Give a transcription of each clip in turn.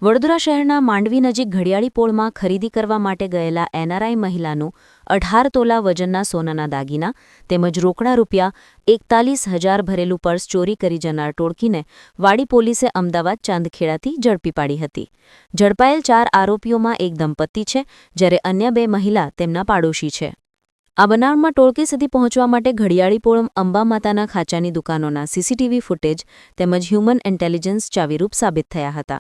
વડોદરા શહેરના માંડવી નજીક ઘડિયાળી પોળમાં ખરીદી કરવા માટે ગયેલા એનઆરઆઈ મહિલાનું 18 તોલા વજનના સોનાના દાગીના તેમજ રોકડા ₹41,000 ભરેલું પર્સ ચોરી કરી જનાર ટોળકીને વાડી પોલીસે અમદાવાદ ચાંદખેડાથી ઝડપી પાડી હતી. ઝડપાયેલ 4 આરોપીઓમાં એક દંપતી છે, જ્યારે અન્ય 2 મહિલા તેમના પાડોશી છે. આ બનાવમાં ટોળકી સુધી પહોંચવા માટે ઘડિયાળી પોળ અંબા માતાના ખાંચાની દુકાનોના સીસીટીવી ફૂટેજ તેમજ હ્યુમન ઇન્ટેલિજન્સ ચાવીરૂપ સાબિત થયા હતા.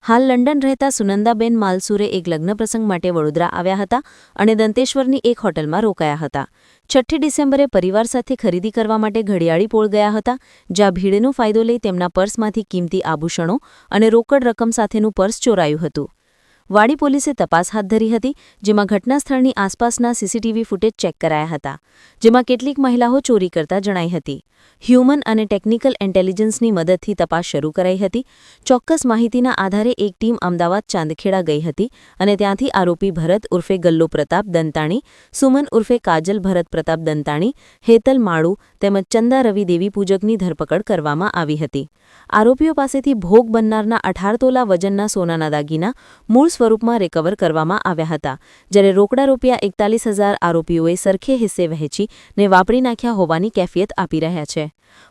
હાલ લંડન રહેતા સુનંદાબેન માલસુરે એક લગ્ન પ્રસંગ માટે વડોદરા આવ્યા હતા અને દંતેશ્વરની એક હોટલમાં રોકાયા હતા. 6 ડિસેમ્બરે પરિવાર સાથે ખરીદી કરવા માટે ઘડિયાળી પોળ ગયા હતા, જ્યાં ભીડનો ફાયદો લઈ તેમના પર્સમાંથી કિંમતી આભૂષણો અને રોકડ રકમ સાથેનું પર્સ ચોરાયું હતું. વાડી પોલીસે તપાસ હાથ ધરી હતી, જેમાં ઘટના સ્થળની આસપાસના સીસીટીવી ફૂટેજ ચેક કરાયા હતા, જેમાં કેટલીક મહિલાઓ ચોરી કરતા જણાઈ હતી. હ્યુમન અને ટેકનિકલ ઇન્ટેલિજન્સની મદદથી તપાસ શરૂ કરાઈ હતી. ચોક્કસ માહિતીના આધારે એક ટીમ અમદાવાદ ચાંદખેડા ગઈ હતી અને ત્યાંથી આરોપી ભરત ઉર્ફે ગલ્લો પ્રતાપ દંતાણી, સુમન ઉર્ફે કાજલ ભરત પ્રતાપ દંતાણી, હેતલ માળુ તેમજ ચંદા રવિ દેવી પૂજકની ધરપકડ કરવામાં આવી હતી. આરોપીઓ પાસેથી ભોગ બનનારના 18 તોલા વજનના સોનાના દાગીના મૂળ સ્વરૂપમાં રિકવર કરવામાં આવ્યા હતા, જ્યારે રોકડા ₹41,000 આરોપીઓએ સરખે હિસ્સે વહેંચીને વાપરી નાખ્યા હોવાની કેફિયત આપી રહ્યા છે.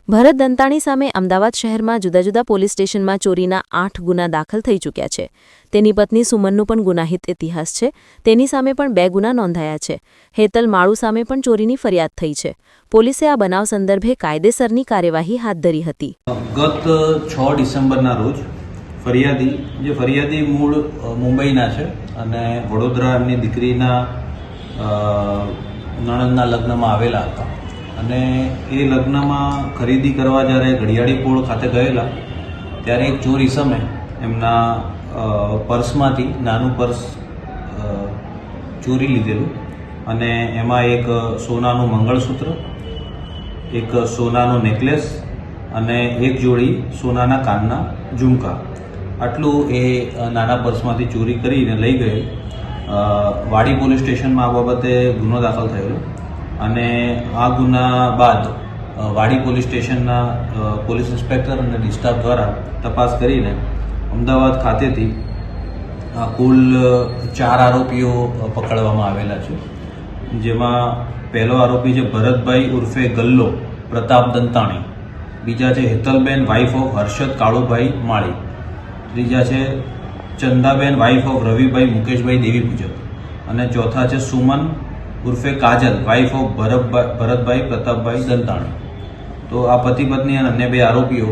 ભરત દંતાણી સામે અમદાવાદ શહેરમાં જુદા જુદા પોલીસ સ્ટેશનમાં ચોરીના 8 ગુના દાખલ થઈ ચૂક્યા છે. તેની પત્ની સુમનનું પણ ગુનાહિત ઇતિહાસ છે. તેની સામે પણ 2 ગુના નોંધાયા છે. હેતલ માળુ સામે પણ ચોરીની ફરિયાદ થઈ છે. પોલીસે આ બનાવ સંદર્ભે કાયદેસરની કાર્યવાહી હાથ ધરી હતી. ગત 6 ડિસેમ્બરના રોજ ફરિયાદી મૂળ મુંબઈના છે અને વડોદરા એમની દીકરીના નણંદના લગ્નમાં આવેલા હતા અને એ લગ્નમાં ખરીદી કરવા જ્યારે ઘડિયાળી પોળ ખાતે ગયેલા ત્યારે એક ચોર ઈસમે એમના પર્સમાંથી નાનું પર્સ ચોરી લીધેલું અને એમાં એક સોનાનું મંગળસૂત્ર, એક સોનાનો નેકલેસ અને એક જોડી સોનાના કાનના ઝુમકા, આટલું એ નાના પર્સમાંથી ચોરી કરીને લઈ ગયેલ. વાડી પોલીસ સ્ટેશનમાં આ બાબતે ગુનો દાખલ થયેલો અને આ ગુના બાદ વાડી પોલીસ સ્ટેશનના પોલીસ ઇન્સ્પેક્ટર અને ડિસ્ટાફ દ્વારા તપાસ કરીને અમદાવાદ ખાતેથી કુલ 4 આરોપીઓ પકડવામાં આવેલા છે, જેમાં પહેલો આરોપી છે ભરતભાઈ ઉર્ફે ગલ્લો પ્રતાપ દંતાણી, બીજા છે હેતલબેન વાઇફ ઓફ હર્ષદ કાળુભાઈ માળી, ત્રીજા છે ચંદાબેન વાઇફ ઓફ રવિભાઈ મુકેશભાઈ દેવી પૂજક અને ચોથા છે સુમન ઉર્ફે કાજલ વાઇફ ઓફ ભરતભાઈ પ્રતાપભાઈ દંતાણી. તો આ પતિ પત્ની અને અન્ય 2 આરોપીઓ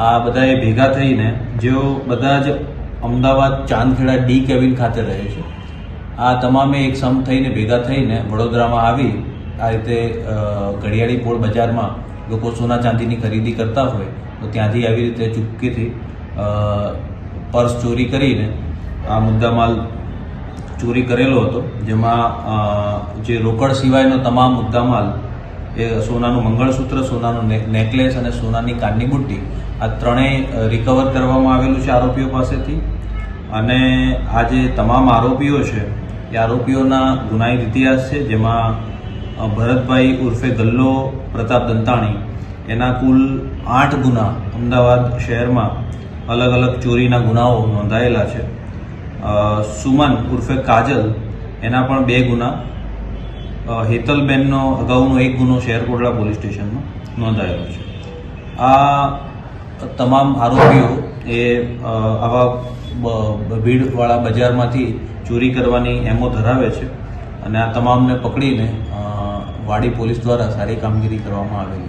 આ બધાએ ભેગા થઈને, જેઓ બધા જ અમદાવાદ ચાંદખેડા ડી કેબિન ખાતે રહે છે, આ તમામે એક સમ થઈને ભેગા થઈને વડોદરામાં આવી આ રીતે ઘડિયાળી પોળ બજારમાં લોકો સોના ચાંદીની ખરીદી કરતા હોય તો ત્યાંથી આવી રીતે ચૂપકેથી પર્સ ચોરી કરીને આ મુદ્દામાલ ચોરી કરેલો હતો, જેમાં જે રોકડ સિવાયનો તમામ મુદ્દામાલ એ સોનાનું મંગળસૂત્ર, સોનાનું નેકલેસ અને સોનાની કાનની બુટ્ટી, આ ત્રણેય રિકવર કરવામાં આવેલું છે આરોપીઓ પાસેથી. અને આ જે તમામ આરોપીઓ છે એ આરોપીઓના ગુનાહિત ઇતિહાસ છે, જેમાં ભરતભાઈ ઉર્ફે ગલ્લો પ્રતાપ દંતાણી એના કુલ 8 ગુના અમદાવાદ શહેરમાં અલગ અલગ ચોરીના ગુનાઓ નોંધાયેલા છે. સુમન ઉર્ફે કાજલ એના પણ 2 ગુના, હેતલબેનનો અગાઉનો 1 ગુનો શહેરકોટડા પોલીસ સ્ટેશનમાં નોંધાયેલો છે. આ તમામ આરોપીઓ એ આવા ભીડવાળા બજારમાંથી ચોરી કરવાની એમો ધરાવે છે અને આ તમામને પકડીને વાડી પોલીસ દ્વારા સારી કામગીરી કરવામાં આવેલી છે.